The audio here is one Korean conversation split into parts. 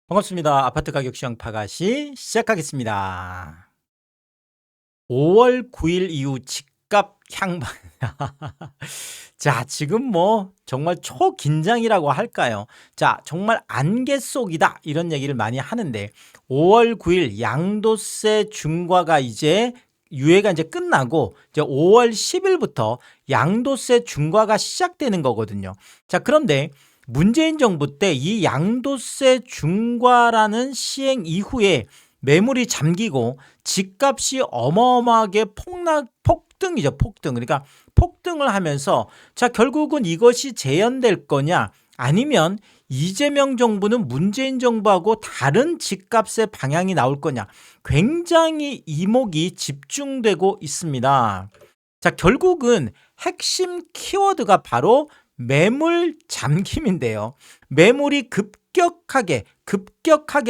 반갑습니다. 아파트 가격 시장 파가시 시작하겠습니다. 5월 9일 이후 집값 향방. 자, 지금 뭐 정말 초긴장이라고 할까요? 자, 정말 안개 속이다 이런 얘기를 많이 하는데 5월 9일 양도세 중과가 이제 유예가 이제 끝나고 이제 5월 10일부터 양도세 중과가 시작되는 거거든요. 자, 그런데 문재인 정부 때 이 양도세 중과라는 시행 이후에 매물이 잠기고 집값이 어마어마하게 폭등이죠, 폭등. 그러니까 폭등을 하면서 자, 결국은 이것이 재현될 거냐 아니면 이재명 정부는 문재인 정부하고 다른 집값의 방향이 나올 거냐 굉장히 이목이 집중되고 있습니다. 자, 결국은 핵심 키워드가 바로 매물 잠김인데요. 매물이 급격하게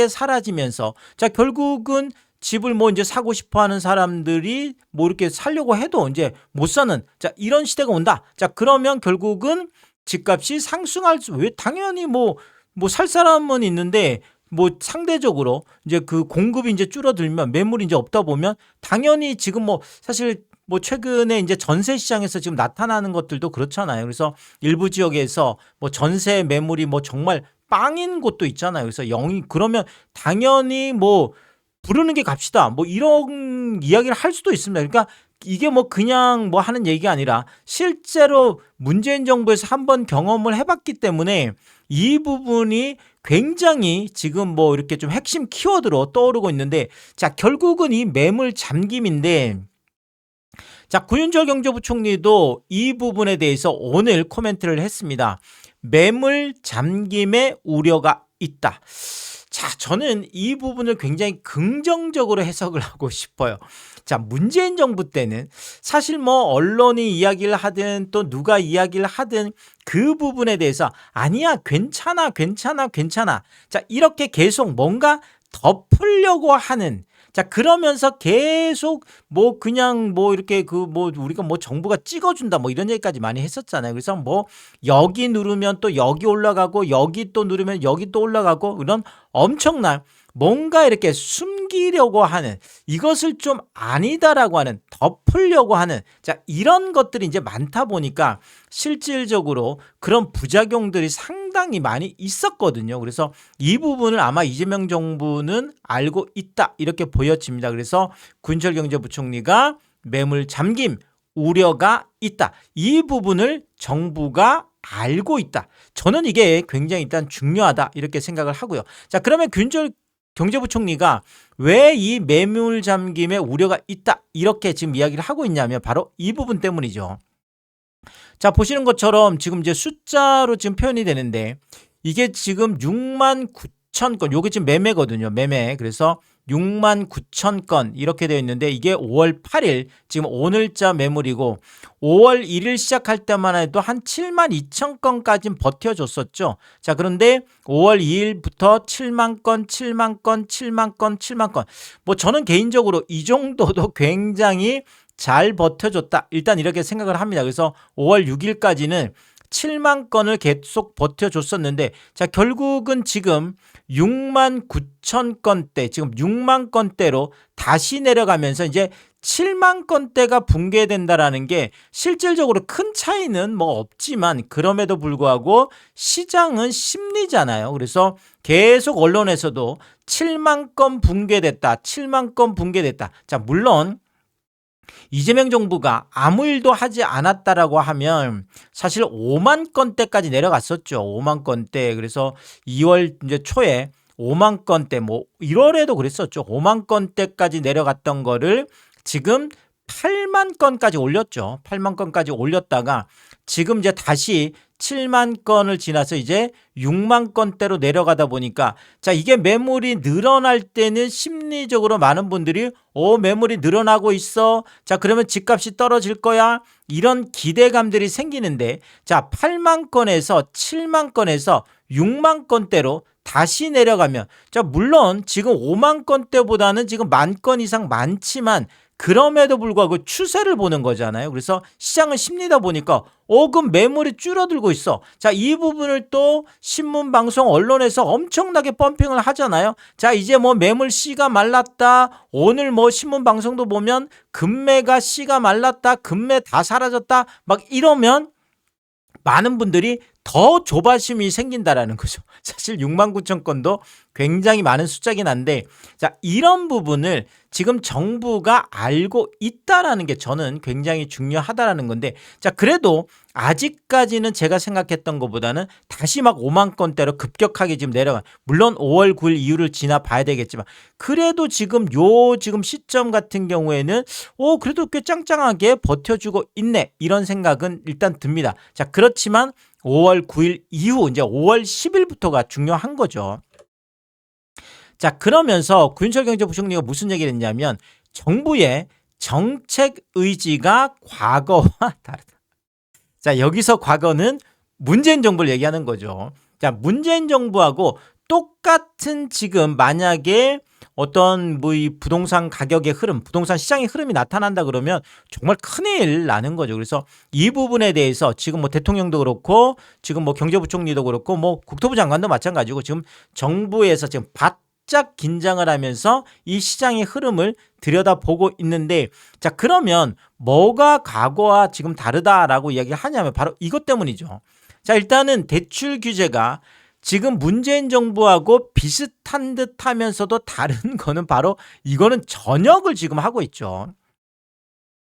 사라지면서 자, 결국은 집을 뭐 이제 사고 싶어 하는 사람들이 뭐 이렇게 살려고 해도 이제 못 사는 자, 이런 시대가 온다. 자, 그러면 결국은 집값이 상승할 수, 왜 당연히 뭐 살 사람은 있는데 뭐 상대적으로 이제 그 공급이 이제 줄어들면 매물이 이제 없다 보면 당연히 지금 뭐 사실 뭐 최근에 이제 전세 시장에서 지금 나타나는 것들도 그렇잖아요. 그래서 일부 지역에서 뭐 전세 매물이 뭐 정말 빵인 곳도 있잖아요. 그래서 영이 그러면 당연히 뭐 부르는 게 값이다. 뭐 이런 이야기를 할 수도 있습니다. 그러니까 이게 뭐 그냥 뭐 하는 얘기가 아니라 실제로 문재인 정부에서 한번 경험을 해봤기 때문에 이 부분이 굉장히 지금 뭐 이렇게 좀 핵심 키워드로 떠오르고 있는데 자, 결국은 이 매물 잠김인데 자, 구윤철 경제부총리도 이 부분에 대해서 오늘 코멘트를 했습니다. 매물 잠김의 우려가 있다. 자, 저는 이 부분을 굉장히 긍정적으로 해석을 하고 싶어요. 자, 문재인 정부 때는 사실 뭐 언론이 이야기를 하든 또 누가 이야기를 하든 그 부분에 대해서 아니야, 괜찮아. 자, 이렇게 계속 뭔가 덮으려고 하는 자, 그러면서 계속 뭐 그냥 뭐 이렇게 그 뭐 우리가 뭐 정부가 찍어준다 뭐 이런 얘기까지 많이 했었잖아요. 그래서 뭐 여기 누르면 또 여기 올라가고 여기 또 누르면 여기 또 올라가고 이런 엄청난 뭔가 이렇게 숨기려고 하는 이것을 좀 아니다라고 하는 덮으려고 하는 자, 이런 것들이 이제 많다 보니까 실질적으로 그런 부작용들이 상당히 많이 있었거든요. 그래서 이 부분을 아마 이재명 정부는 알고 있다 이렇게 보여집니다. 그래서 군철 경제부총리가 매물 잠김 우려가 있다. 이 부분을 정부가 알고 있다. 저는 이게 굉장히 일단 중요하다 이렇게 생각을 하고요. 자, 그러면 군철 경제부총리가 왜 이 매물 잠김에 우려가 있다 이렇게 지금 이야기를 하고 있냐면 바로 이 부분 때문이죠. 자, 보시는 것처럼 지금 이제 숫자로 지금 표현이 되는데 이게 지금 6만 9천 건, 요게 지금 매매거든요. 매매. 그래서 6만 9천 건 이렇게 되어 있는데 이게 5월 8일 지금 오늘자 매물이고 5월 1일 시작할 때만 해도 한 7만 2천 건까지는 버텨줬었죠. 자, 그런데 5월 2일부터 7만 건, 7만 건, 7만 건, 7만 건. 뭐 저는 개인적으로 이 정도도 굉장히 잘 버텨줬다. 일단 이렇게 생각을 합니다. 그래서 5월 6일까지는 7만 건을 계속 버텨줬었는데 자, 결국은 지금 6만 9천 건대 지금 6만 건대로 다시 내려가면서 이제 7만 건대가 붕괴된다라는 게 실질적으로 큰 차이는 뭐 없지만 그럼에도 불구하고 시장은 심리잖아요. 그래서 계속 언론에서도 7만 건 붕괴됐다. 7만 건 붕괴됐다. 자, 물론 이재명 정부가 아무 일도 하지 않았다라고 하면 사실 5만 건대까지 내려갔었죠. 5만 건대. 그래서 2월 이제 초에 5만 건대 뭐 1월에도 그랬었죠. 5만 건대까지 내려갔던 거를 지금 8만 건까지 올렸죠. 8만 건까지 올렸다가 지금 이제 다시 7만 건을 지나서 이제 6만 건대로 내려가다 보니까 자, 이게 매물이 늘어날 때는 심리적으로 많은 분들이 매물이 늘어나고 있어. 자, 그러면 집값이 떨어질 거야. 이런 기대감들이 생기는데 자, 8만 건에서 7만 건에서 6만 건대로 다시 내려가면 자, 물론 지금 5만 건대보다는 지금 만 건 이상 많지만 그럼에도 불구하고 추세를 보는 거잖아요. 그래서 시장은 심리다 보니까 그럼 매물이 줄어들고 있어. 자, 이 부분을 또 신문, 방송, 언론에서 엄청나게 펌핑을 하잖아요. 자, 이제 뭐 매물 씨가 말랐다. 오늘 뭐 신문, 방송도 보면 금매가 씨가 말랐다. 금매 다 사라졌다. 막 이러면 많은 분들이 더 조바심이 생긴다라는 거죠. 사실 6만 9천 건도 굉장히 많은 숫자긴 한데, 자, 이런 부분을 지금 정부가 알고 있다라는 게 저는 굉장히 중요하다라는 건데, 자, 그래도 아직까지는 제가 생각했던 것보다는 다시 막 5만 건대로 급격하게 지금 내려가. 물론 5월 9일 이후를 지나 봐야 되겠지만, 그래도 지금 지금 시점 같은 경우에는 그래도 꽤 짱짱하게 버텨주고 있네. 이런 생각은 일단 듭니다. 자, 그렇지만 5월 9일 이후 이제 5월 10일부터가 중요한 거죠. 자, 그러면서 구윤철 경제부총리가 무슨 얘기를 했냐면 정부의 정책 의지가 과거와 다르다. 자, 여기서 과거는 문재인 정부를 얘기하는 거죠. 자, 문재인 정부하고 똑같은 지금 만약에 어떤 뭐 이 부동산 가격의 흐름, 부동산 시장의 흐름이 나타난다 그러면 정말 큰일 나는 거죠. 그래서 이 부분에 대해서 지금 뭐 대통령도 그렇고 지금 뭐 경제부총리도 그렇고 뭐 국토부 장관도 마찬가지고 지금 정부에서 지금 바짝 긴장을 하면서 이 시장의 흐름을 들여다보고 있는데, 자, 그러면 뭐가 과거와 지금 다르다라고 이야기를 하냐면 바로 이것 때문이죠. 자, 일단은 대출 규제가 지금 문재인 정부하고 비슷한 듯 하면서도 다른 거는 바로 이거는 전역을 지금 하고 있죠.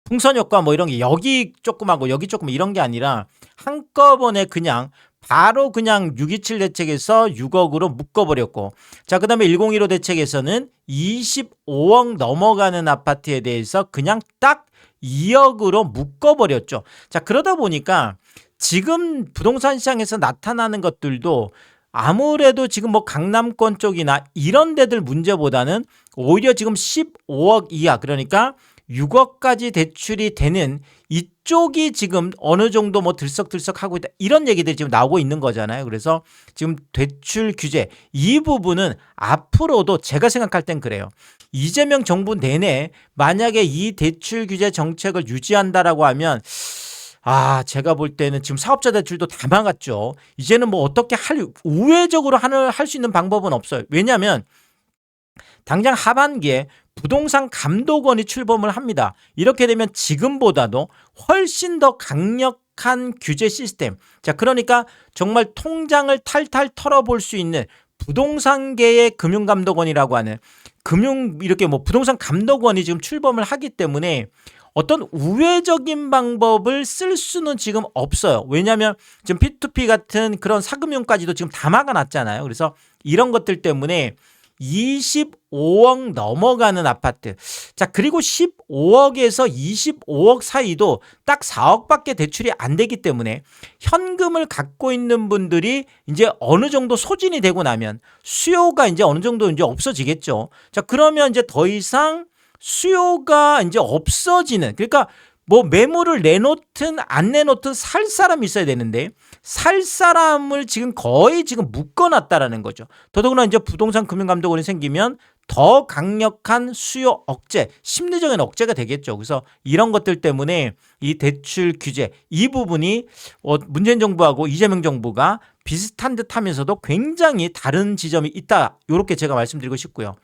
풍선 효과 뭐 이런 게 여기 조금 하고 여기 조금 이런 게 아니라 한꺼번에 그냥 바로 그냥 627 대책에서 6억으로 묶어버렸고, 자, 그 다음에 1015 대책에서는 25억 넘어가는 아파트에 대해서 그냥 딱 2억으로 묶어버렸죠. 자, 그러다 보니까 지금 부동산 시장에서 나타나는 것들도 아무래도 지금 뭐 강남권 쪽이나 이런 데들 문제보다는 오히려 지금 15억 이하, 그러니까 6억까지 대출이 되는 이쪽이 지금 어느 정도 뭐 들썩들썩 하고 있다, 이런 얘기들이 지금 나오고 있는 거잖아요. 그래서 지금 대출 규제 이 부분은 앞으로도 제가 생각할 땐 그래요. 이재명 정부 내내 만약에 이 대출 규제 정책을 유지한다라고 하면 제가 볼 때는 지금 사업자 대출도 다 막았죠. 이제는 뭐 어떻게 우회적으로 할 수 있는 방법은 없어요. 왜냐하면 당장 하반기에 부동산 감독원이 출범을 합니다. 이렇게 되면 지금보다도 훨씬 더 강력한 규제 시스템. 자, 그러니까 정말 통장을 탈탈 털어볼 수 있는 부동산계의 금융감독원이라고 하는 이렇게 뭐 부동산 감독원이 지금 출범을 하기 때문에 어떤 우회적인 방법을 쓸 수는 지금 없어요. 왜냐하면 지금 P2P 같은 그런 사금융까지도 지금 다 막아놨잖아요. 그래서 이런 것들 때문에 25억 넘어가는 아파트. 자, 그리고 15억에서 25억 사이도 딱 4억밖에 대출이 안 되기 때문에 현금을 갖고 있는 분들이 이제 어느 정도 소진이 되고 나면 수요가 이제 어느 정도 이제 없어지겠죠. 자, 그러면 이제 더 이상 수요가 이제 없어지는, 그러니까 뭐 매물을 내놓든 안 내놓든 살 사람이 있어야 되는데 살 사람을 지금 거의 지금 묶어놨다라는 거죠. 더더구나 이제 부동산 금융감독원이 생기면 더 강력한 수요 억제, 심리적인 억제가 되겠죠. 그래서 이런 것들 때문에 이 대출 규제 이 부분이 문재인 정부하고 이재명 정부가 비슷한 듯 하면서도 굉장히 다른 지점이 있다. 이렇게 제가 말씀드리고 싶고요.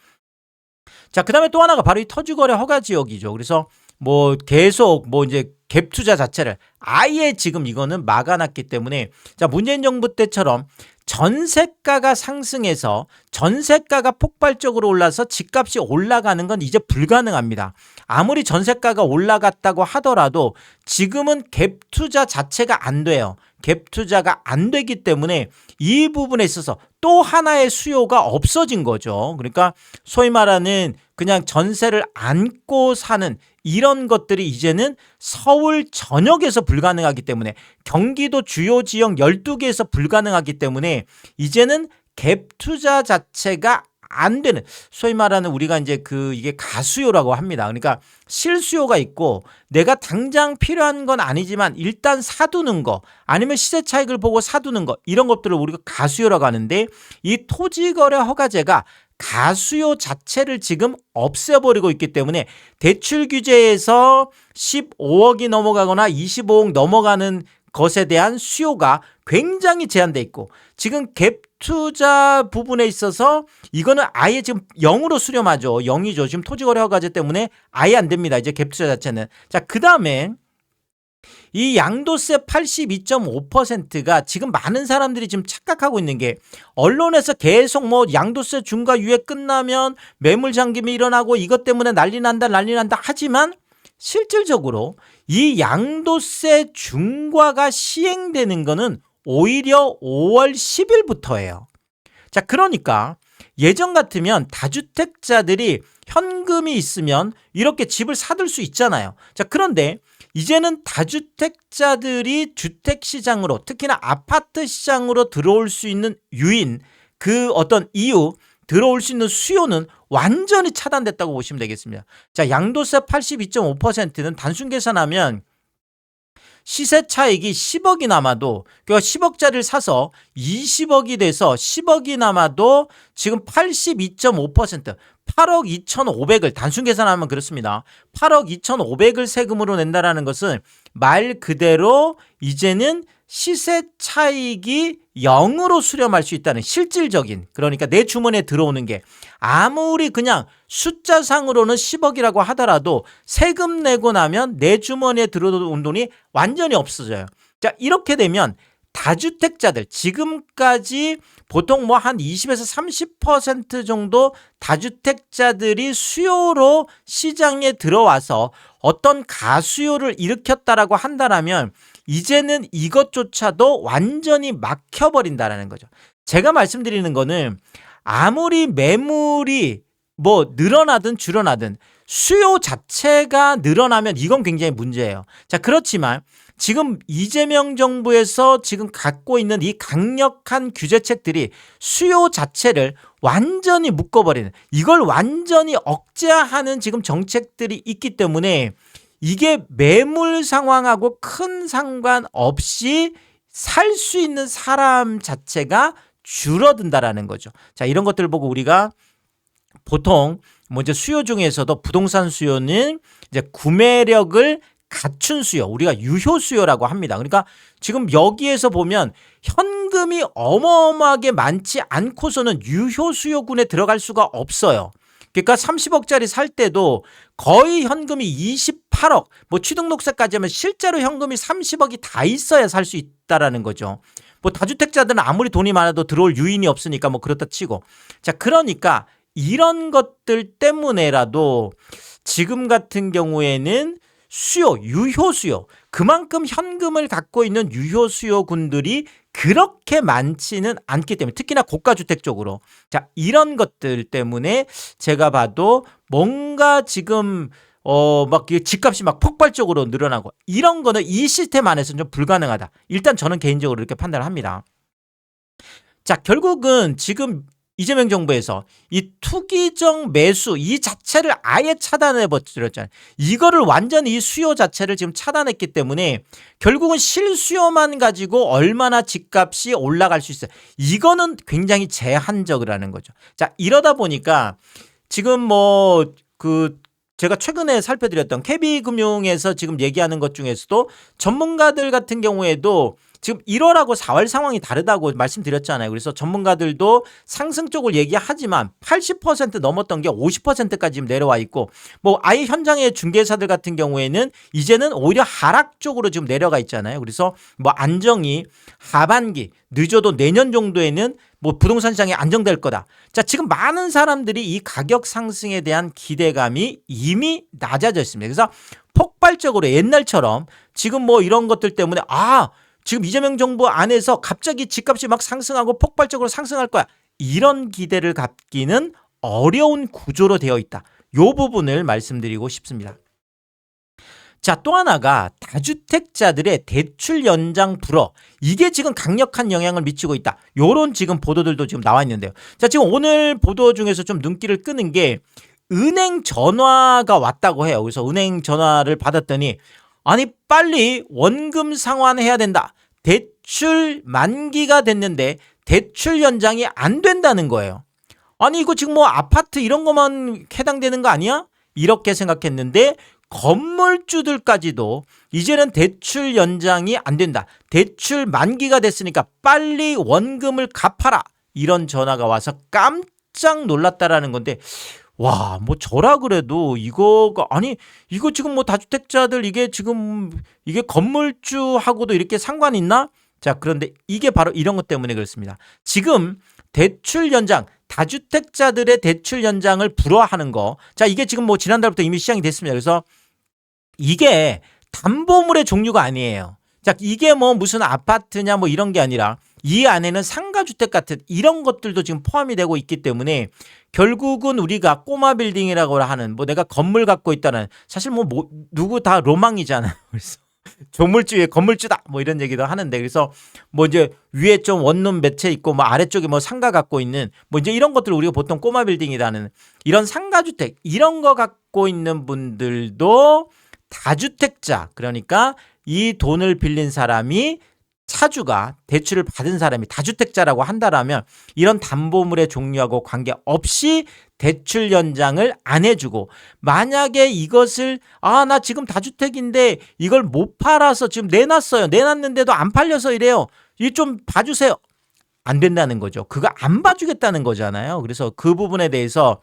자, 그 다음에 또 하나가 바로 이 토지거래 허가 지역이죠. 그래서 뭐 계속 뭐 이제 갭 투자 자체를 아예 지금 이거는 막아놨기 때문에, 자, 문재인 정부 때처럼 전세가가 상승해서 전세가가 폭발적으로 올라서 집값이 올라가는 건 이제 불가능합니다. 아무리 전세가가 올라갔다고 하더라도 지금은 갭 투자 자체가 안 돼요. 갭 투자가 안 되기 때문에 이 부분에 있어서 또 하나의 수요가 없어진 거죠. 그러니까 소위 말하는 그냥 전세를 안고 사는 이런 것들이 이제는 서울 전역에서 불가능하기 때문에, 경기도 주요 지역 12개에서 불가능하기 때문에 이제는 갭 투자 자체가 안 되는, 소위 말하는 우리가 이제 이게 가수요라고 합니다. 그러니까 실수요가 있고 내가 당장 필요한 건 아니지만 일단 사두는 거, 아니면 시세 차익을 보고 사두는 거, 이런 것들을 우리가 가수요라고 하는데, 이 토지거래 허가제가 가수요 자체를 지금 없애버리고 있기 때문에 대출 규제에서 15억이 넘어가거나 25억 넘어가는 것에 대한 수요가 굉장히 제한돼 있고, 지금 갭 투자 부분에 있어서 이거는 아예 지금 0으로 수렴하죠. 0이죠. 지금 토지거래허가제 때문에 아예 안 됩니다. 이제 갭 투자 자체는. 자, 그 다음에 이 양도세 82.5%가 지금 많은 사람들이 지금 착각하고 있는 게, 언론에서 계속 뭐 양도세 중과 유예 끝나면 매물 잠김이 일어나고 이것 때문에 난리 난다 하지만 실질적으로 이 양도세 중과가 시행되는 거는 오히려 5월 10일부터예요. 자, 그러니까 예전 같으면 다주택자들이 현금이 있으면 이렇게 집을 사들 수 있잖아요. 자, 그런데 이제는 다주택자들이 주택시장으로, 특히나 아파트 시장으로 들어올 수 있는 유인, 그 어떤 이유, 들어올 수 있는 수요는 완전히 차단됐다고 보시면 되겠습니다. 자, 양도세 82.5%는 단순 계산하면 시세 차익이 10억이 남아도, 그러니까 10억짜리를 사서 20억이 돼서 10억이 남아도 지금 82.5%, 8억 2,500을 단순 계산하면 그렇습니다. 8억 2,500을 세금으로 낸다라는 것은 말 그대로 이제는 시세 차익이 0으로 수렴할 수 있다는 실질적인, 그러니까 내 주머니에 들어오는 게 아무리 그냥 숫자상으로는 10억이라고 하더라도 세금 내고 나면 내 주머니에 들어오는 돈이 완전히 없어져요. 자, 이렇게 되면 다주택자들, 지금까지 보통 뭐 한 20에서 30% 정도 다주택자들이 수요로 시장에 들어와서 어떤 가수요를 일으켰다라고 한다면 이제는 이것조차도 완전히 막혀버린다라는 거죠. 제가 말씀드리는 거는 아무리 매물이 뭐 늘어나든 줄어나든 수요 자체가 늘어나면 이건 굉장히 문제예요. 자, 그렇지만 지금 이재명 정부에서 지금 갖고 있는 이 강력한 규제책들이 수요 자체를 완전히 묶어버리는, 이걸 완전히 억제하는 지금 정책들이 있기 때문에 이게 매물 상황하고 큰 상관없이 살 수 있는 사람 자체가 줄어든다라는 거죠. 자, 이런 것들을 보고 우리가 보통 뭐 이제 수요 중에서도 부동산 수요는 이제 구매력을 갖춘 수요, 우리가 유효 수요라고 합니다. 그러니까 지금 여기에서 보면 현금이 어마어마하게 많지 않고서는 유효 수요군에 들어갈 수가 없어요. 그러니까 30억짜리 살 때도 거의 현금이 28억, 뭐 취등록세까지 하면 실제로 현금이 30억이 다 있어야 살 수 있다라는 거죠. 뭐 다주택자들은 아무리 돈이 많아도 들어올 유인이 없으니까 뭐 그렇다 치고. 자, 그러니까 이런 것들 때문에라도 지금 같은 경우에는 수요, 유효 수요, 그만큼 현금을 갖고 있는 유효 수요군들이 그렇게 많지는 않기 때문에, 특히나 고가주택 쪽으로. 자, 이런 것들 때문에 제가 봐도 뭔가 지금 막 집값이 막 폭발적으로 늘어나고 이런 거는 이 시스템 안에서는 좀 불가능하다. 일단 저는 개인적으로 이렇게 판단을 합니다. 자, 결국은 지금 이재명 정부에서 이 투기적 매수 이 자체를 아예 차단해 버렸잖아요. 이거를 완전히 이 수요 자체를 지금 차단했기 때문에 결국은 실수요만 가지고 얼마나 집값이 올라갈 수 있어요. 이거는 굉장히 제한적이라는 거죠. 자, 이러다 보니까 지금 뭐 제가 최근에 살펴드렸던 KB금융에서 지금 얘기하는 것 중에서도 전문가들 같은 경우에도 지금 1월하고 4월 상황이 다르다고 말씀드렸잖아요. 그래서 전문가들도 상승 쪽을 얘기하지만 80% 넘었던 게 50%까지 지금 내려와 있고, 뭐 아예 현장의 중개사들 같은 경우에는 이제는 오히려 하락 쪽으로 지금 내려가 있잖아요. 그래서 뭐 안정이 하반기 늦어도 내년 정도에는 뭐 부동산 시장이 안정될 거다. 자, 지금 많은 사람들이 이 가격 상승에 대한 기대감이 이미 낮아져 있습니다. 그래서 폭발적으로 옛날처럼 지금 뭐 이런 것들 때문에 지금 이재명 정부 안에서 갑자기 집값이 막 상승하고 폭발적으로 상승할 거야, 이런 기대를 갖기는 어려운 구조로 되어 있다. 이 부분을 말씀드리고 싶습니다. 자, 또 하나가 다주택자들의 대출 연장 불허, 이게 지금 강력한 영향을 미치고 있다. 요런 지금 보도들도 지금 나와 있는데요. 자, 지금 오늘 보도 중에서 좀 눈길을 끄는 게 은행 전화가 왔다고 해요. 그래서 은행 전화를 받았더니 아니 빨리 원금 상환해야 된다. 대출 만기가 됐는데 대출 연장이 안 된다는 거예요. 아니 이거 지금 뭐 아파트 이런 것만 해당되는 거 아니야? 이렇게 생각했는데 건물주들까지도 이제는 대출 연장이 안 된다. 대출 만기가 됐으니까 빨리 원금을 갚아라. 이런 전화가 와서 깜짝 놀랐다라는 건데 와, 뭐 저라 그래도 이거가 아니 이거 지금 뭐 다주택자들 이게 지금 이게 건물주하고도 이렇게 상관 있나? 자, 그런데 이게 바로 이런 것 때문에 그렇습니다. 지금 대출 연장 다주택자들의 대출 연장을 불허하는 거. 자, 이게 지금 뭐 지난달부터 이미 시작이 됐습니다. 그래서 이게 담보물의 종류가 아니에요. 자, 이게 뭐 무슨 아파트냐 뭐 이런 게 아니라 이 안에는 상가주택 같은 이런 것들도 지금 포함이 되고 있기 때문에 결국은 우리가 꼬마 빌딩이라고 하는 뭐 내가 건물 갖고 있다는 사실 뭐 누구 다 로망이잖아요. 그래서 조물주의 건물주다 뭐 이런 얘기도 하는데 그래서 뭐 이제 위에 좀 원룸 몇 채 있고 뭐 아래쪽에 뭐 상가 갖고 있는 뭐 이제 이런 것들을 우리가 보통 꼬마 빌딩이라는 이런 상가주택 이런 거 갖고 있는 분들도 다주택자 그러니까 이 돈을 빌린 사람이 차주가 대출을 받은 사람이 다주택자라고 한다라면 이런 담보물의 종류하고 관계없이 대출 연장을 안 해주고 만약에 이것을 나 지금 다주택인데 이걸 못 팔아서 지금 내놨어요. 내놨는데도 안 팔려서 이래요. 이 좀 봐주세요. 안 된다는 거죠. 그거 안 봐주겠다는 거잖아요. 그래서 그 부분에 대해서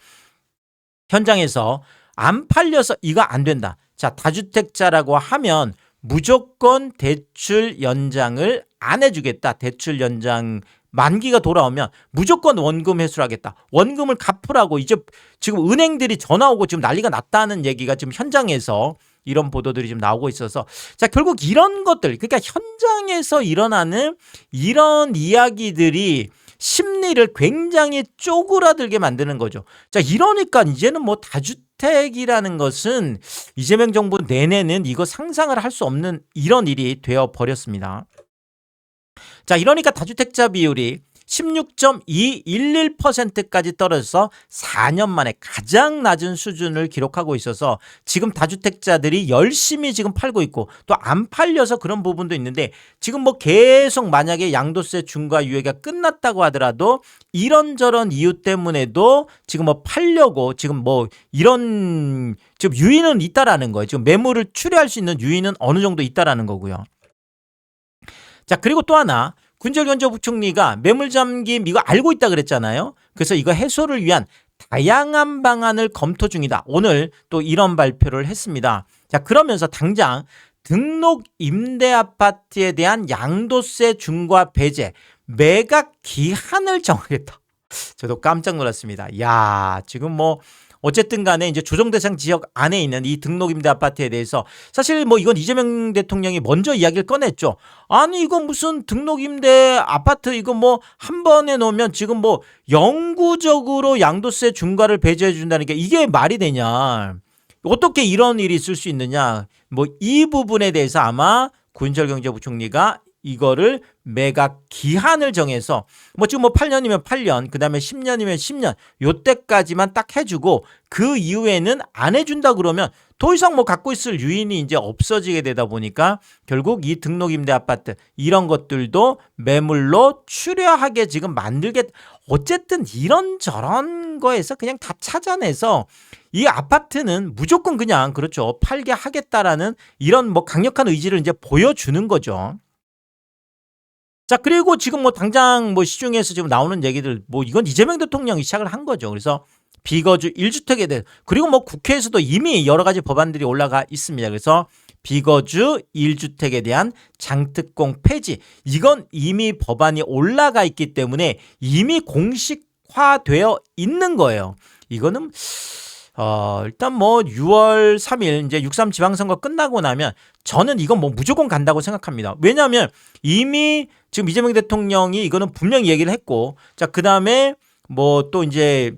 현장에서 안 팔려서 이거 안 된다. 자, 다주택자라고 하면 무조건 대출 연장을 안 해주겠다. 대출 연장 만기가 돌아오면 무조건 원금 회수를 하겠다. 원금을 갚으라고 이제 지금 은행들이 전화 오고 지금 난리가 났다는 얘기가 지금 현장에서 이런 보도들이 지금 나오고 있어서 자, 결국 이런 것들 그러니까 현장에서 일어나는 이런 이야기들이 심리를 굉장히 쪼그라들게 만드는 거죠. 자, 이러니까 이제는 뭐 다주택이라는 것은 이재명 정부 내내는 이거 상상을 할 수 없는 이런 일이 되어 버렸습니다. 자, 이러니까 다주택자 비율이 16.211%까지 떨어져서 4년 만에 가장 낮은 수준을 기록하고 있어서 지금 다주택자들이 열심히 지금 팔고 있고 또 안 팔려서 그런 부분도 있는데 지금 뭐 계속 만약에 양도세 중과 유예가 끝났다고 하더라도 이런저런 이유 때문에도 지금 뭐 팔려고 지금 뭐 이런 지금 유인은 있다라는 거예요. 지금 매물을 추려할 수 있는 유인은 어느 정도 있다라는 거고요. 자, 그리고 또 하나 군절경제 부총리가 매물잠김 이거 알고 있다 그랬잖아요. 그래서 이거 해소를 위한 다양한 방안을 검토 중이다. 오늘 또 이런 발표를 했습니다. 자, 그러면서 당장 등록 임대 아파트에 대한 양도세 중과 배제 매각 기한을 정하겠다. 저도 깜짝 놀랐습니다. 야, 지금 뭐 어쨌든 간에 이제 조정 대상 지역 안에 있는 이 등록 임대 아파트에 대해서 사실 뭐 이건 이재명 대통령이 먼저 이야기를 꺼냈죠. 아니 이거 무슨 등록 임대 아파트 이거 뭐 한 번에 놓으면 지금 뭐 영구적으로 양도세 중과를 배제해 준다는 게 이게 말이 되냐. 어떻게 이런 일이 있을 수 있느냐. 뭐 이 부분에 대해서 아마 구인철 경제부총리가 이거를 매각 기한을 정해서 뭐 지금 뭐 8년이면 8년 그다음에 10년이면 10년 요때까지만 딱 해주고 그 이후에는 안 해준다 그러면 더 이상 뭐 갖고 있을 유인이 이제 없어지게 되다 보니까 결국 이 등록임대 아파트 이런 것들도 매물로 추려하게 지금 만들게 어쨌든 이런저런 거에서 그냥 다 찾아내서 이 아파트는 무조건 그냥 그렇죠 팔게 하겠다라는 이런 뭐 강력한 의지를 이제 보여주는 거죠. 자, 그리고 지금 뭐 당장 뭐 시중에서 지금 나오는 얘기들 뭐 이건 이재명 대통령이 시작을 한 거죠. 그래서 비거주 1주택에 대해 그리고 뭐 국회에서도 이미 여러 가지 법안들이 올라가 있습니다. 그래서 비거주 1주택에 대한 장특공 폐지 이건 이미 법안이 올라가 있기 때문에 이미 공식화되어 있는 거예요. 이거는 일단 뭐 6월 3일 이제 6.3 지방선거 끝나고 나면 저는 이건 뭐 무조건 간다고 생각합니다. 왜냐하면 이미 지금 이재명 대통령이 이거는 분명히 얘기를 했고 자, 그다음에 뭐 또 이제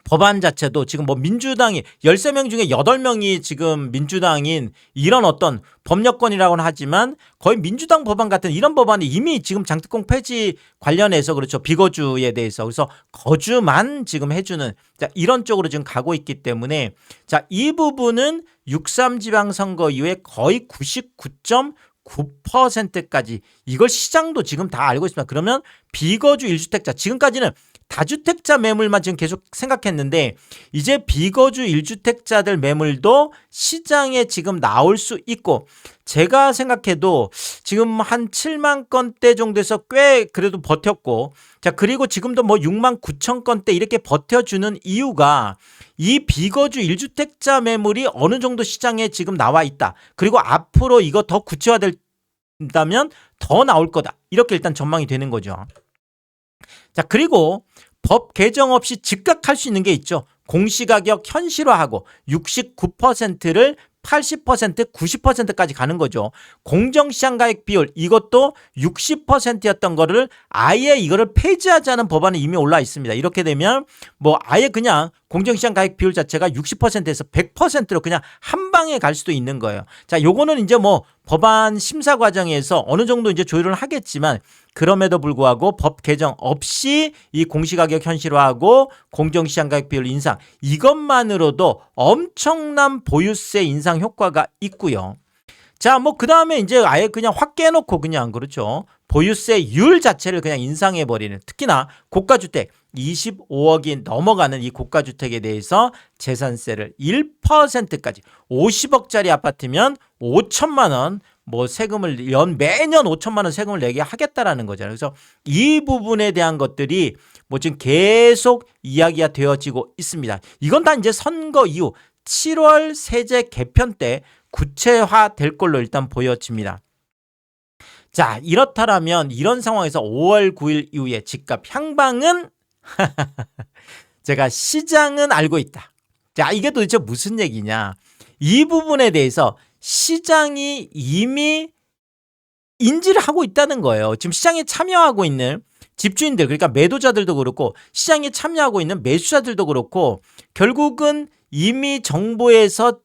법안 자체도 지금 뭐 민주당이 13명 중에 8명이 지금 민주당인 이런 어떤 법력권이라고는 하지만 거의 민주당 법안 같은 이런 법안이 이미 지금 장특공 폐지 관련해서 그렇죠. 비거주에 대해서 그래서 거주만 지금 해주는 자, 이런 쪽으로 지금 가고 있기 때문에 자, 이 부분은 6.3 지방선거 이후에 거의 99.9%까지 이걸 시장도 지금 다 알고 있습니다. 그러면 비거주 1주택자 지금까지는 다주택자 매물만 지금 계속 생각했는데 이제 비거주 1주택자들 매물도 시장에 지금 나올 수 있고 제가 생각해도 지금 한 7만 건대 정도에서 꽤 그래도 버텼고 자 그리고 지금도 뭐 6만 9천 건대 이렇게 버텨주는 이유가 이 비거주 1주택자 매물이 어느 정도 시장에 지금 나와 있다. 그리고 앞으로 이거 더 구체화된다면 더 나올 거다. 이렇게 일단 전망이 되는 거죠. 자 그리고 법 개정 없이 즉각 할 수 있는 게 있죠. 공시가격 현실화하고 69%를 80%, 90%까지 가는 거죠. 공정시장가액 비율 이것도 60%였던 거를 아예 이거를 폐지하자는 법안이 이미 올라와 있습니다. 이렇게 되면 뭐 아예 그냥 공정시장가액 비율 자체가 60%에서 100%로 그냥 한 방에 갈 수도 있는 거예요. 자, 요거는 이제 뭐 법안 심사 과정에서 어느 정도 이제 조율을 하겠지만 그럼에도 불구하고 법 개정 없이 이 공시가격 현실화하고 공정시장가격 비율 인상 이것만으로도 엄청난 보유세 인상 효과가 있고요. 자, 뭐 그다음에 이제 아예 그냥 확 깨놓고 그냥 그렇죠. 보유세율 자체를 그냥 인상해버리는 특히나 고가주택 25억이 넘어가는 이 고가주택에 대해서 재산세를 1%까지 50억짜리 아파트면 5천만 원 뭐 세금을 매년 5천만 원 세금을 내게 하겠다라는 거잖아요. 그래서 이 부분에 대한 것들이 뭐 지금 계속 이야기가 되어지고 있습니다. 이건 다 이제 선거 이후 7월 세제 개편 때 구체화될 걸로 일단 보여집니다. 자, 이렇다라면 이런 상황에서 5월 9일 이후에 집값 향방은 제가 시장은 알고 있다. 자, 이게 도대체 무슨 얘기냐? 이 부분에 대해서 시장이 이미 인지를 하고 있다는 거예요. 지금 시장에 참여하고 있는 집주인들, 그러니까 매도자들도 그렇고 시장에 참여하고 있는 매수자들도 그렇고 결국은 이미 정부에서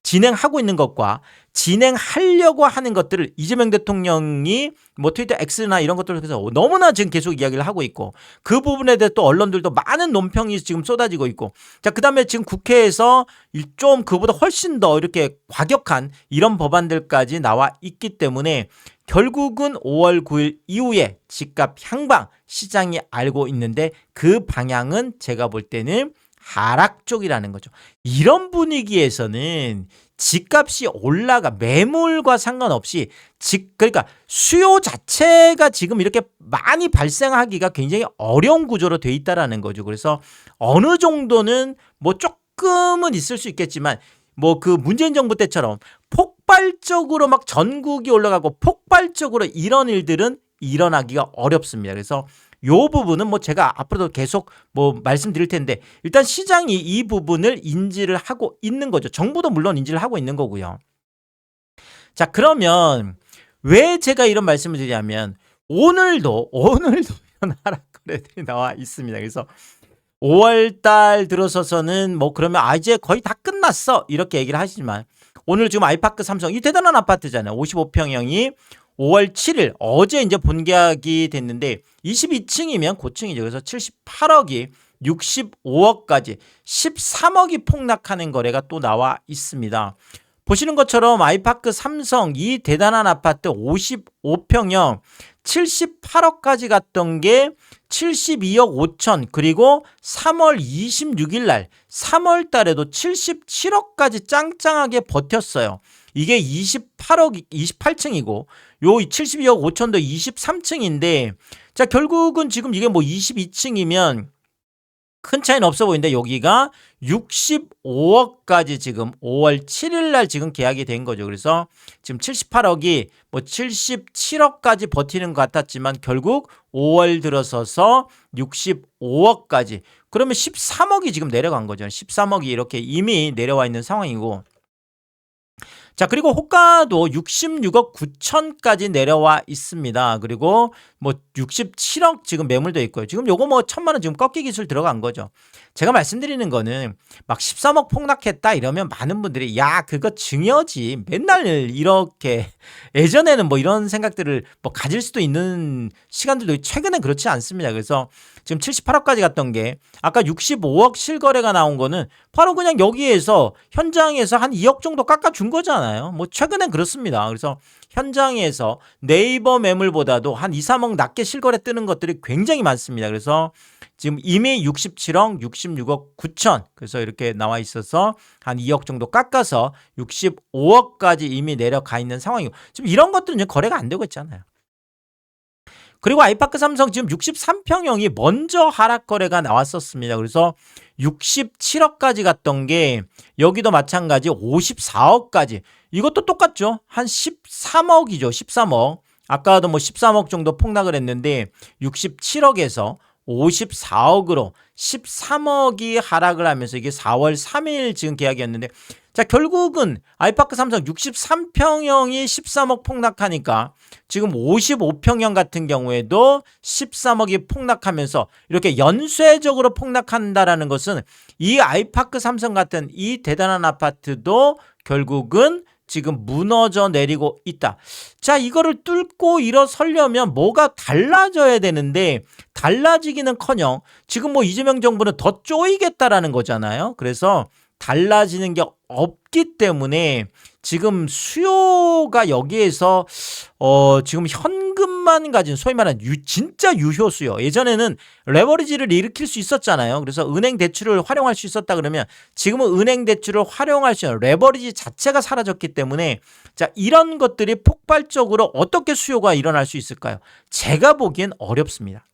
진행하고 있는 것과 진행하려고 하는 것들을 이재명 대통령이 뭐 트위터 X나 이런 것들을 통해서 너무나 지금 계속 이야기를 하고 있고 그 부분에 대해 또 언론들도 많은 논평이 지금 쏟아지고 있고 자 그다음에 지금 국회에서 좀 그보다 훨씬 더 이렇게 과격한 이런 법안들까지 나와 있기 때문에 결국은 5월 9일 이후에 집값 향방 시장이 알고 있는데 그 방향은 제가 볼 때는 하락 쪽이라는 거죠. 이런 분위기에서는 집값이 올라가 매물과 상관없이 그러니까 수요 자체가 지금 이렇게 많이 발생하기가 굉장히 어려운 구조로 돼 있다라는 거죠. 그래서 어느 정도는 뭐 조금은 있을 수 있겠지만 뭐 그 문재인 정부 때처럼 폭발적으로 막 전국이 올라가고 폭발적으로 이런 일들은 일어나기가 어렵습니다. 그래서 요 부분은 뭐 제가 앞으로도 계속 뭐 말씀드릴 텐데 일단 시장이 이 부분을 인지를 하고 있는 거죠. 정부도 물론 인지를 하고 있는 거고요. 자, 그러면 왜 제가 이런 말씀을 드리냐면 오늘도 이런 하락 거래들이 나와 있습니다. 그래서 5월 달 들어서서는 뭐 그러면 이제 거의 다 끝났어 이렇게 얘기를 하시지만 오늘 지금 아이파크 삼성 이 대단한 아파트잖아요. 55평형이 5월 7일 어제 이제 본계약이 됐는데 22층이면 고층이죠. 그래서 78억이 65억까지 13억이 폭락하는 거래가 또 나와 있습니다. 보시는 것처럼 아이파크 삼성 이 대단한 아파트 55평형 78억까지 갔던 게 72억 5천 그리고 3월 26일 날 3월 달에도 77억까지 짱짱하게 버텼어요. 이게 28억 28층이고 요 72억 5천도 23층인데 자 결국은 지금 이게 뭐 22층이면 큰 차이는 없어 보이는데 여기가 65억까지 지금 5월 7일 날 지금 계약이 된 거죠. 그래서 지금 78억이 뭐 77억까지 버티는 것 같았지만 결국 5월 들어서서 65억까지 그러면 13억이 지금 내려간 거죠. 13억이 이렇게 이미 내려와 있는 상황이고 자 그리고 호가도 66억 9천까지 내려와 있습니다. 그리고 뭐 67억 지금 매물도 있고요. 지금 요거 뭐 1,000만 원 지금 꺾기 기술 들어간 거죠. 제가 말씀드리는 거는 막 13억 폭락했다 이러면 많은 분들이 야 그거 증여지 맨날 이렇게 예전에는 뭐 이런 생각들을 뭐 가질 수도 있는 시간들도 최근엔 그렇지 않습니다. 그래서 지금 78억까지 갔던 게 아까 65억 실거래가 나온 거는 바로 그냥 여기에서 현장에서 한 2억 정도 깎아준 거잖아요. 뭐 최근엔 그렇습니다. 그래서 현장에서 네이버 매물보다도 한 2, 3억 낮게 실거래 뜨는 것들이 굉장히 많습니다. 그래서 지금 이미 67억, 66억 9천 그래서 이렇게 나와 있어서 한 2억 정도 깎아서 65억까지 이미 내려가 있는 상황이고 지금 이런 것들은 이제 거래가 안 되고 있잖아요. 그리고 아이파크 삼성 지금 63평형이 먼저 하락 거래가 나왔었습니다. 그래서 67억까지 갔던 게 여기도 마찬가지 54억까지 이것도 똑같죠. 한 13억이죠. 13억. 아까도 뭐 13억 정도 폭락을 했는데 67억에서 54억으로 13억이 하락을 하면서 이게 4월 3일 지금 계약이었는데 자 결국은 아이파크 삼성 63평형이 13억 폭락하니까 지금 55평형 같은 경우에도 13억이 폭락하면서 이렇게 연쇄적으로 폭락한다라는 것은 이 아이파크 삼성 같은 이 대단한 아파트도 결국은 지금 무너져 내리고 있다. 자, 이거를 뚫고 일어서려면 뭐가 달라져야 되는데 달라지기는커녕 지금 뭐 이재명 정부는 더 쪼이겠다라는 거잖아요. 그래서 달라지는 게 없기 때문에 지금 수요가 여기에서 지금 현금만 가진 소위 말하는 진짜 유효 수요. 예전에는 레버리지를 일으킬 수 있었잖아요. 그래서 은행 대출을 활용할 수 있었다 그러면 지금은 은행 대출을 활용할 수 있는 레버리지 자체가 사라졌기 때문에 자 이런 것들이 폭발적으로 어떻게 수요가 일어날 수 있을까요? 제가 보기엔 어렵습니다.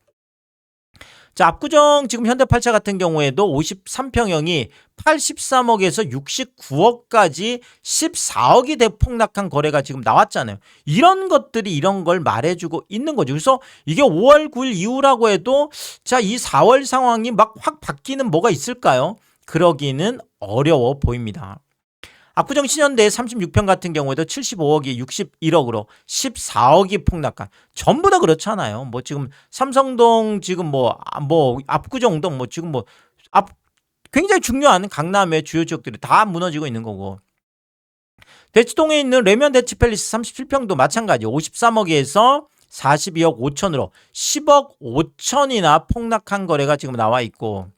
자, 압구정 지금 현대팔차 같은 경우에도 53평형이 83억에서 69억까지 14억이 대폭락한 거래가 지금 나왔잖아요. 이런 것들이 이런 걸 말해주고 있는 거죠. 그래서 이게 5월 9일 이후라고 해도 자, 이 4월 상황이 막 확 바뀌는 뭐가 있을까요? 그러기는 어려워 보입니다. 압구정 신현대 36평 같은 경우에도 75억이 61억으로 14억이 폭락한 전부 다 그렇잖아요. 뭐 지금 삼성동 지금 뭐 압구정동 뭐 지금 뭐 굉장히 중요한 강남의 주요 지역들이 다 무너지고 있는 거고. 대치동에 있는 레면 대치팰리스 37평도 마찬가지 53억에서 42억 5천으로 10억 5천이나 폭락한 거래가 지금 나와 있고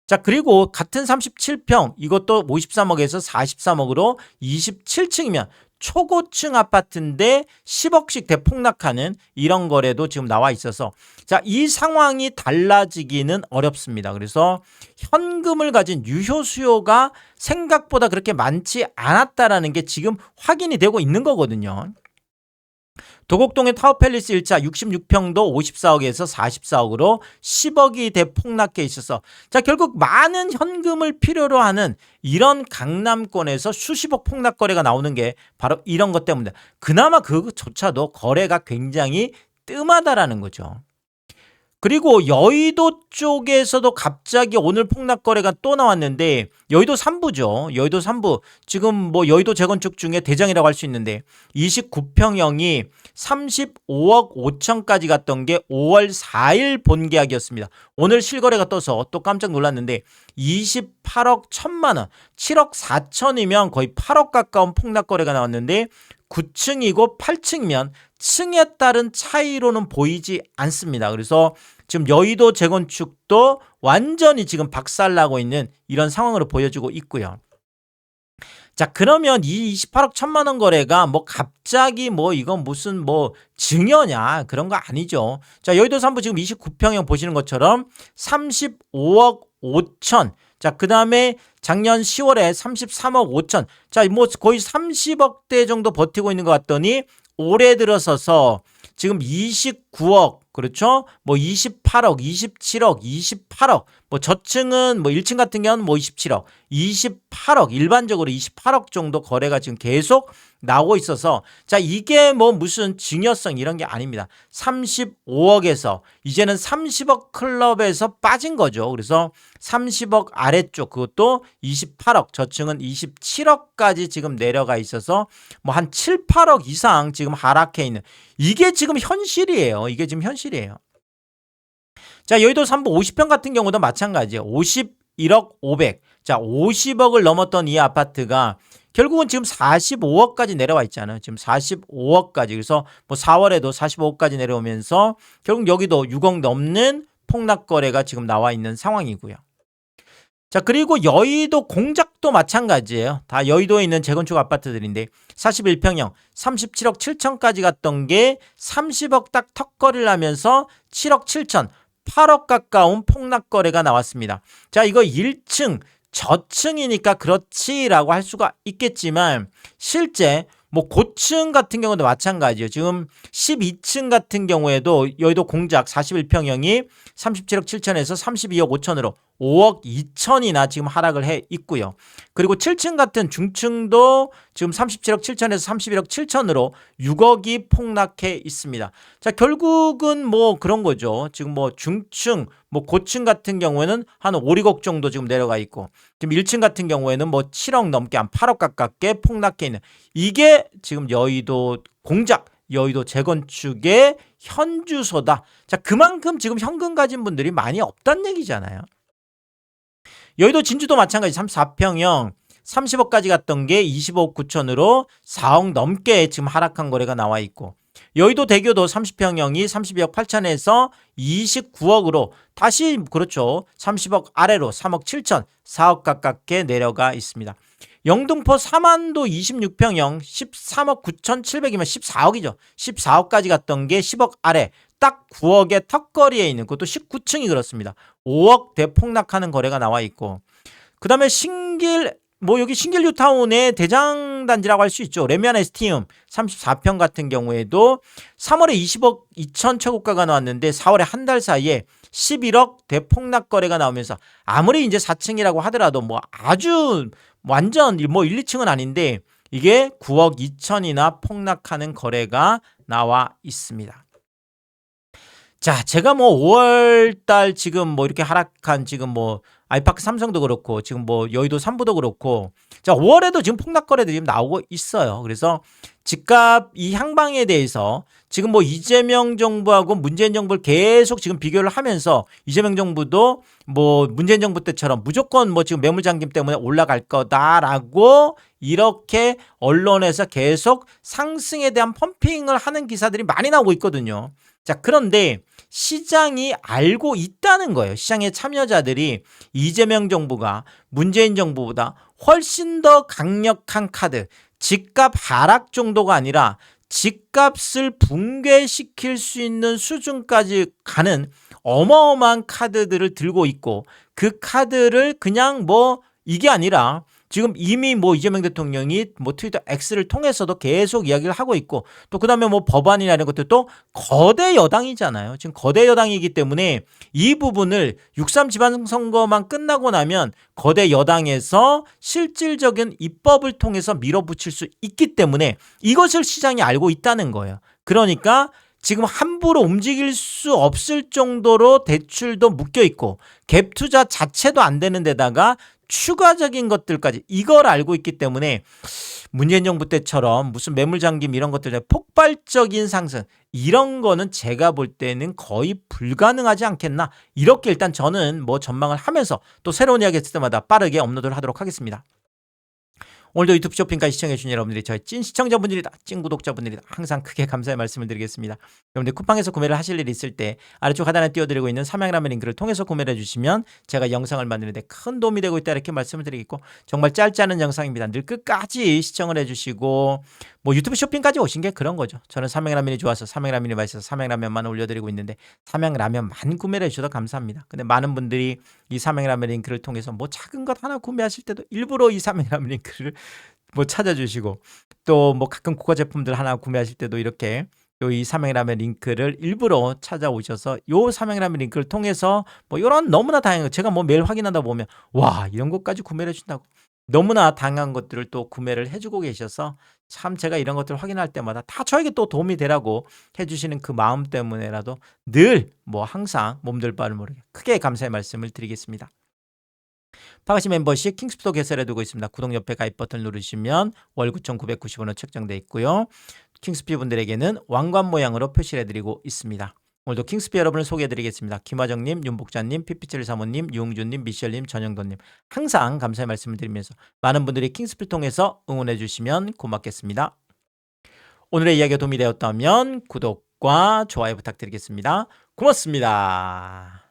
자 그리고 같은 37평 이것도 53억에서 43억으로 27층이면 초고층 아파트인데 10억씩 대폭락하는 이런 거래도 지금 나와 있어서 자 이 상황이 달라지기는 어렵습니다. 그래서 현금을 가진 유효 수요가 생각보다 그렇게 많지 않았다라는 게 지금 확인이 되고 있는 거거든요. 도곡동의 타워팰리스 1차 66평도 54억에서 44억으로 10억이 대폭락해 있어서 자 결국 많은 현금을 필요로 하는 이런 강남권에서 수십억 폭락 거래가 나오는 게 바로 이런 것 때문에 그나마 그조차도 거래가 굉장히 뜸하다라는 거죠. 그리고 여의도 쪽에서도 갑자기 오늘 폭락 거래가 또 나왔는데 여의도 3부죠. 여의도 3부. 지금 뭐 여의도 재건축 중에 대장이라고 할 수 있는데 29평형이 35억 5천까지 갔던 게 5월 4일 본계약이었습니다. 오늘 실거래가 떠서 또 깜짝 놀랐는데 28억 1천만 원, 7억 4천이면 거의 8억 가까운 폭락 거래가 나왔는데 9층이고 8층이면 층에 따른 차이로는 보이지 않습니다. 그래서 지금 여의도 재건축도 완전히 지금 박살나고 있는 이런 상황으로 보여지고 있고요. 자 그러면 이 28억 1천만 원 거래가 뭐 갑자기 뭐 이건 무슨 뭐 증여냐 그런 거 아니죠. 자 여의도 3부 지금 29평형 보시는 것처럼 35억 5천 자, 그 다음에 작년 10월에 33억 5천. 자, 뭐 거의 30억대 정도 버티고 있는 것 같더니 올해 들어서서 지금 29억, 그렇죠? 뭐 28억, 27억, 28억. 뭐 저층은 뭐 1층 같은 경우는 뭐 27억, 28억, 일반적으로 28억 정도 거래가 지금 계속 나오고 있어서 자, 이게 뭐 무슨 증여성 이런 게 아닙니다. 35억에서 이제는 30억 클럽에서 빠진 거죠. 그래서 30억 아래쪽 그것도 28억, 저층은 27억까지 지금 내려가 있어서 뭐 한 7, 8억 이상 지금 하락해 있는 이게 지금 현실이에요. 이게 지금 현실이에요. 자, 여의도 3부 50평 같은 경우도 마찬가지예요. 51억 500. 자, 50억을 넘었던 이 아파트가 결국은 지금 45억까지 내려와 있잖아요. 지금 45억까지. 그래서 뭐 4월에도 45억까지 내려오면서 결국 여기도 6억 넘는 폭락 거래가 지금 나와 있는 상황이고요. 자, 그리고 여의도 공작 풍락도 마찬가지예요. 다 여의도에 있는 재건축 아파트들인데 41평형 37억 7천까지 갔던 게 30억 딱 턱걸이를 하면서 7억 7천 8억 가까운 폭락 거래가 나왔습니다. 자, 이거 1층 저층이니까 그렇지라고 할 수가 있겠지만 실제 뭐 고층 같은 경우도 마찬가지예요. 지금 12층 같은 경우에도 여의도 공작 41평형이 37억 7천에서 32억 5천으로 5억 2천이나 지금 하락을 해 있고요. 그리고 7층 같은 중층도 지금 37억 7천에서 31억 7천으로 6억이 폭락해 있습니다. 자, 결국은 뭐 그런 거죠. 지금 뭐 중층, 뭐 고층 같은 경우에는 한 5, 6억 정도 지금 내려가 있고 지금 1층 같은 경우에는 뭐 7억 넘게 한 8억 가깝게 폭락해 있는 이게 지금 여의도 공작, 여의도 재건축의 현주소다. 자, 그만큼 지금 현금 가진 분들이 많이 없다는 얘기잖아요. 여의도 진주도 마찬가지 34평형 30억까지 갔던 게 25억 9천으로 4억 넘게 지금 하락한 거래가 나와 있고 여의도 대교도 30평형이 32억 8천에서 29억으로 다시 그렇죠. 30억 아래로 3억 7천 4억 가깝게 내려가 있습니다. 영등포 삼안도 26평형 13억 9천 7백이면 14억이죠. 14억까지 갔던 게 10억 아래 딱 9억의 턱거리에 있는 그것도 19층이 그렇습니다. 5억 대폭락하는 거래가 나와 있고 그 다음에 뭐 여기 신길 뉴타운의 대장단지라고 할 수 있죠. 레미안 에스티움 34평 같은 경우에도 3월에 20억 2천 최고가가 나왔는데 4월에 한 달 사이에 11억 대폭락 거래가 나오면서 아무리 이제 4층이라고 하더라도 뭐 아주 완전 뭐 1, 2층은 아닌데 이게 9억 2천이나 폭락하는 거래가 나와 있습니다. 자, 제가 뭐 5월달 지금 뭐 이렇게 하락한 지금 뭐 아이파크 삼성도 그렇고 지금 뭐 여의도 삼부도 그렇고 자 5월에도 지금 폭락 거래들이 지금 나오고 있어요. 그래서 집값 이 향방에 대해서 지금 뭐 이재명 정부하고 문재인 정부를 계속 지금 비교를 하면서 이재명 정부도 뭐 문재인 정부 때처럼 무조건 뭐 지금 매물 잠김 때문에 올라갈 거다라고 이렇게 언론에서 계속 상승에 대한 펌핑을 하는 기사들이 많이 나오고 있거든요. 자, 그런데 시장이 알고 있다는 거예요. 시장의 참여자들이 이재명 정부가 문재인 정부보다 훨씬 더 강력한 카드, 집값 하락 정도가 아니라 집값을 붕괴시킬 수 있는 수준까지 가는 어마어마한 카드들을 들고 있고 그 카드를 그냥 뭐 이게 아니라 지금 이미 뭐 이재명 대통령이 뭐 트위터 X를 통해서도 계속 이야기를 하고 있고 또 그다음에 뭐 법안이나 이런 것들도 거대 여당이잖아요. 지금 거대 여당이기 때문에 이 부분을 6.3 지방선거만 끝나고 나면 거대 여당에서 실질적인 입법을 통해서 밀어붙일 수 있기 때문에 이것을 시장이 알고 있다는 거예요. 그러니까 지금 함부로 움직일 수 없을 정도로 대출도 묶여 있고 갭 투자 자체도 안 되는 데다가 추가적인 것들까지 이걸 알고 있기 때문에 문재인 정부 때처럼 무슨 매물 잠김 이런 것들에 폭발적인 상승 이런 거는 제가 볼 때는 거의 불가능하지 않겠나 이렇게 일단 저는 뭐 전망을 하면서 또 새로운 이야기 했을 때마다 빠르게 업로드를 하도록 하겠습니다. 오늘도 유튜브 쇼핑까지 시청해주신 여러분들이 저희 찐 시청자분들이다. 찐 구독자분들이다. 항상 크게 감사의 말씀을 드리겠습니다. 여러분들 쿠팡에서 구매를 하실 일이 있을 때 아래쪽 하단에 띄워드리고 있는 삼양라면 링크를 통해서 구매를 해주시면 제가 영상을 만드는데 큰 도움이 되고 있다 이렇게 말씀을 드리겠고 정말 짧지 않은 영상입니다. 늘 끝까지 시청을 해주시고 뭐 유튜브 쇼핑까지 오신 게 그런 거죠. 저는 삼양라면이 좋아서 삼양라면이 맛있어서 삼양라면만 올려드리고 있는데 삼양라면만 구매를 해주셔서 감사합니다. 근데 많은 분들이 이 삼양라면 링크를 통해서 뭐 작은 것 하나 구매하실 때도 일부러 이 삼양라면 링크를 뭐 찾아주시고 또 뭐 가끔 고가 제품들 하나 구매하실 때도 이렇게 이 삼양라면 링크를 일부러 찾아오셔서 요 삼양라면 링크를 통해서 뭐 이런 너무나 다양한 거 제가 뭐 매일 확인하다 보면 와 이런 것까지 구매를 해준다고 너무나 다양한 것들을 또 구매를 해주고 계셔서 참 제가 이런 것들을 확인할 때마다 다 저에게 또 도움이 되라고 해주시는 그 마음 때문에라도 늘 뭐 항상 몸둘 바를 모르게 크게 감사의 말씀을 드리겠습니다. 파가시 멤버십 킹스프도 개설해두고 있습니다. 구독 옆에 가입 버튼 누르시면 월 9,990원으로 책정되어 있고요. 킹스피 분들에게는 왕관 모양으로 표시를 해드리고 있습니다. 오늘도 킹스피 여러분을 소개해드리겠습니다. 김화정님, 윤복자님, 피피첼 사모님, 유흥준님, 미셸님, 전영돈님 항상 감사의 말씀을 드리면서 많은 분들이 킹스피를 통해서 응원해주시면 고맙겠습니다. 오늘의 이야기가 도움이 되었다면 구독과 좋아요 부탁드리겠습니다. 고맙습니다.